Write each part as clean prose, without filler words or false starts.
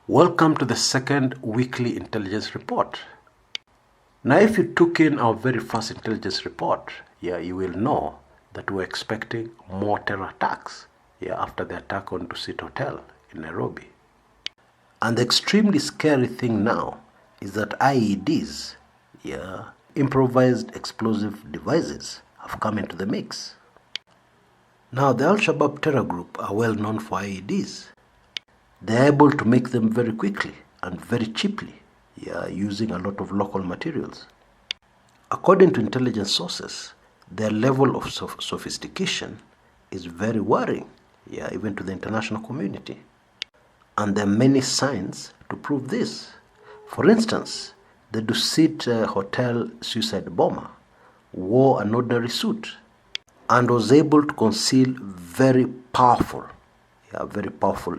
Welcome to the second weekly intelligence report. Now, if you took in our very first intelligence report, you will know that we're expecting more terror attacks, after the attack on Dusit Hotel in Nairobi. And the extremely scary thing now is that IEDs, improvised explosive devices, have come into the mix. Now, the Al-Shabaab terror group are well known for IEDs. They're able to make them very quickly and very cheaply, using a lot of local materials. According to intelligence sources, their level of sophistication is very worrying, even to the international community. And there are many signs to prove this. For instance, the Dusit Hotel suicide bomber wore an ordinary suit and was able to conceal very powerful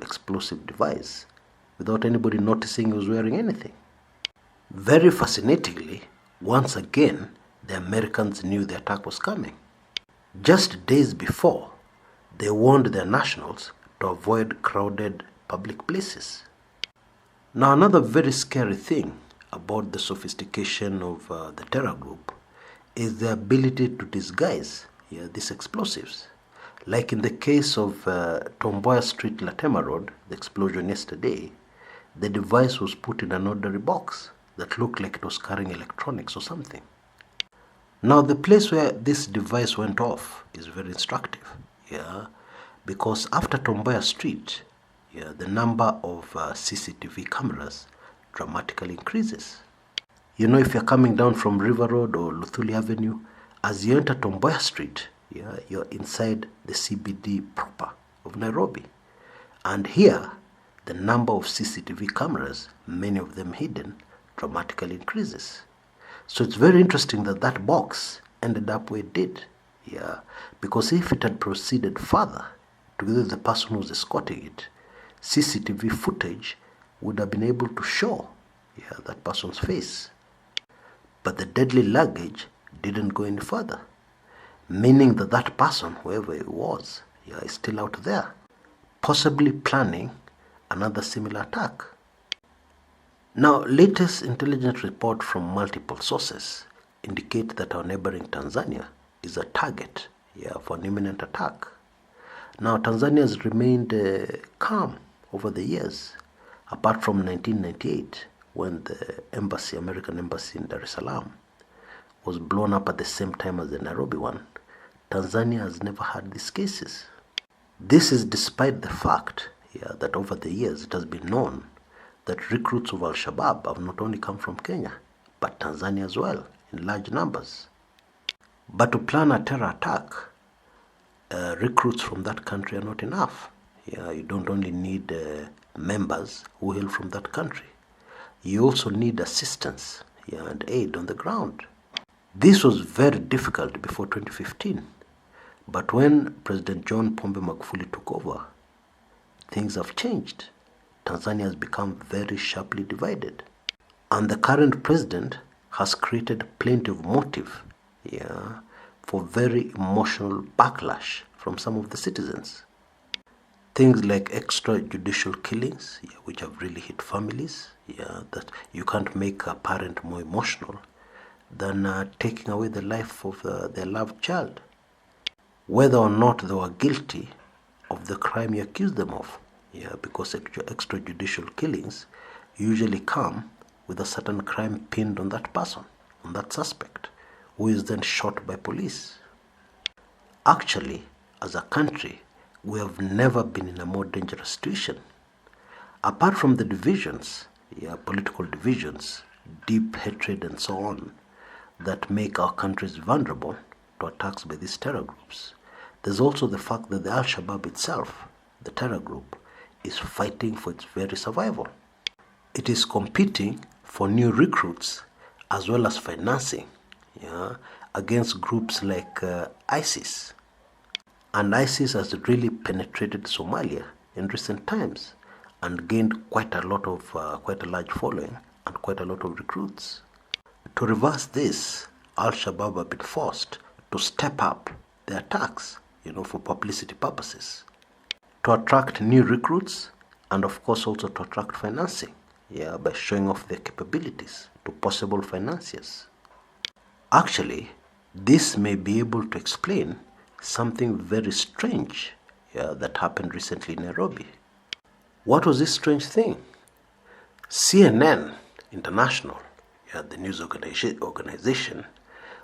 explosive device without anybody noticing he was wearing anything. Very fascinatingly, once again, the Americans knew the attack was coming. Just days before, they warned their nationals to avoid crowded public places. Now, another very scary thing about the sophistication of the terror group is the ability to disguise these explosives. Like in the case of Tomboya Street, Latema Road, the explosion yesterday, the device was put in an ordinary box that looked like it was carrying electronics or something. Now, the place where this device went off is very instructive, because after Tomboya Street, the number of CCTV cameras dramatically increases. If you're coming down from River Road or Luthuli Avenue, as you enter Tomboya Street, you're inside the CBD proper of Nairobi. And here, the number of CCTV cameras, many of them hidden, dramatically increases. So it's very interesting that that box ended up where it did. Because if it had proceeded further, together with the person who was escorting it, CCTV footage would have been able to show that person's face. But the deadly luggage didn't go any further, meaning that that person, whoever he was, is still out there, possibly planning another similar attack. Now, latest intelligence report from multiple sources indicate that our neighboring Tanzania is a target for an imminent attack. Now, Tanzania has remained calm over the years, apart from 1998, when the American embassy in Dar es Salaam was blown up at the same time as the Nairobi one. Tanzania has never had these cases. This is despite the fact that over the years it has been known that recruits of Al-Shabaab have not only come from Kenya, but Tanzania as well, in large numbers. But to plan a terror attack, recruits from that country are not enough. You don't only need members who hail from that country. You also need assistance and aid on the ground. This was very difficult before 2015. But when President John Pombe Magufuli took over, things have changed. Tanzania has become very sharply divided. And the current president has created plenty of motive for very emotional backlash from some of the citizens. Things like extrajudicial killings, which have really hit families, that you can't make a parent more emotional than taking away the life of their loved child, whether or not they were guilty of the crime you accuse them of. Because extrajudicial killings usually come with a certain crime pinned on that person, on that suspect, who is then shot by police. Actually, as a country, we have never been in a more dangerous situation. Apart from the divisions, political divisions, deep hatred and so on, that make our countries vulnerable to attacks by these terror groups, there's also the fact that the Al-Shabaab itself, the terror group, is fighting for its very survival. It is competing for new recruits as well as financing against groups like ISIS. And ISIS has really penetrated Somalia in recent times and gained quite a large following and quite a lot of recruits. To reverse this, Al-Shabaab have been forced to step up their attacks, for publicity purposes, to attract new recruits and of course also to attract financing, by showing off their capabilities to possible financiers. Actually, this may be able to explain something very strange that happened recently in Nairobi. What was this strange thing? CNN International, the news organization,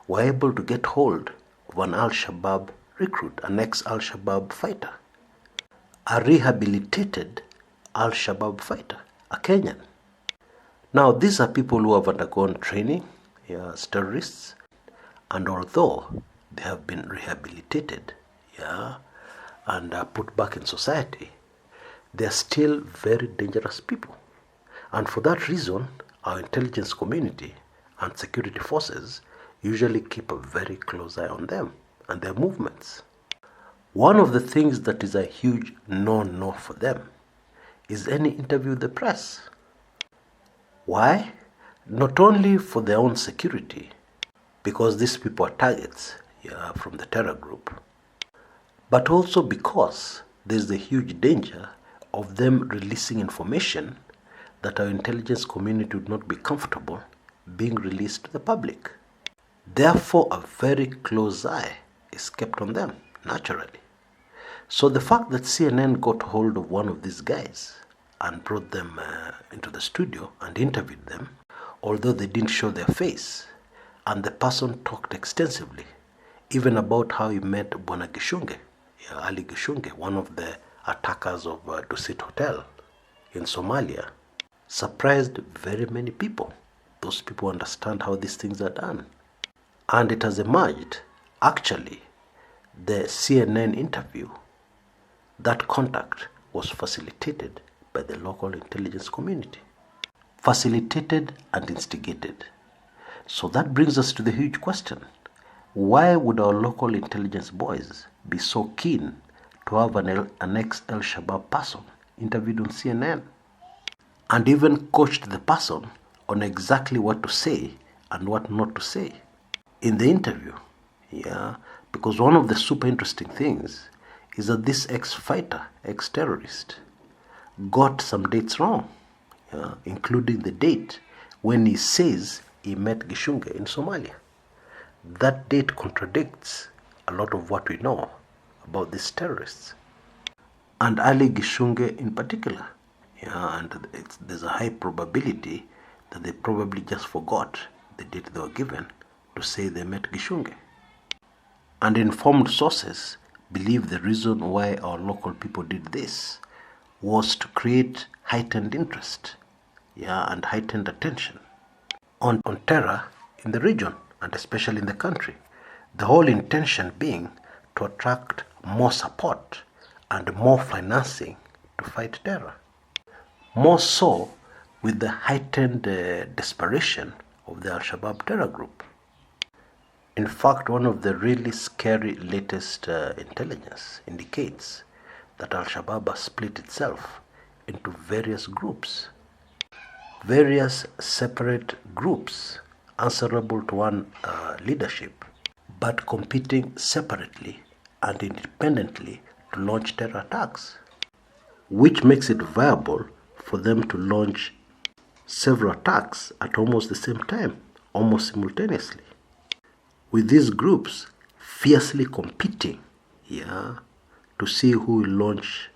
were able to get hold of an Al-Shabaab recruit, an ex-Al-Shabaab fighter, a rehabilitated Al-Shabaab fighter, a Kenyan. Now, these are people who have undergone training as terrorists, and although they have been rehabilitated and put back in society, they are still very dangerous people. And for that reason, our intelligence community and security forces usually keep a very close eye on them and their movements. One of the things that is a huge no-no for them is any interview with the press. Why? Not only for their own security, because these people are targets from the terror group, but also because there's a huge danger of them releasing information that our intelligence community would not be comfortable being released to the public. Therefore, a very close eye is kept on them, naturally. So the fact that CNN got hold of one of these guys and brought them into the studio and interviewed them, although they didn't show their face, and the person talked extensively, even about how he met Bwana Gishunge, Ali Gishunge, one of the attackers of Dusit Hotel in Somalia, surprised very many people. Those people understand how these things are done. And it has emerged, actually, the CNN interview, that contact was facilitated by the local intelligence community. Facilitated and instigated. So that brings us to the huge question. Why would our local intelligence boys be so keen to have an ex-El Shabaab person interviewed on CNN? And even coached the person on exactly what to say and what not to say in the interview. Because one of the super interesting things is that this ex-fighter, ex-terrorist, got some dates wrong, including the date when he says he met Gishunge in Somalia. That date contradicts a lot of what we know about these terrorists, and Ali Gishunge in particular. And there's a high probability that they probably just forgot the date they were given to say they met Gishunge. And informed sources believe the reason why our local people did this was to create heightened interest, and heightened attention on terror in the region and especially in the country. The whole intention being to attract more support and more financing to fight terror. More so with the heightened desperation of the Al-Shabaab terror group. In fact, one of the really scary latest intelligence indicates that Al-Shabaab has split itself into various groups, various separate groups answerable to one leadership, but competing separately and independently to launch terror attacks, which makes it viable for them to launch several attacks at almost the same time, almost simultaneously, with these groups fiercely competing to see who will launch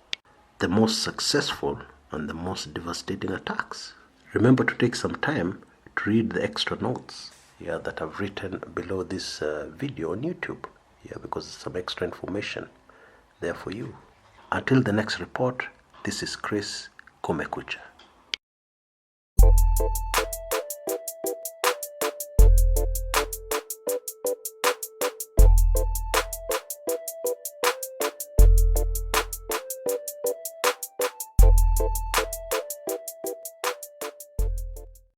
the most successful and the most devastating attacks. Remember to take some time to read the extra notes that I've written below this video on YouTube, because there's some extra information there for you. Until the next report, this is Chris Komekucha.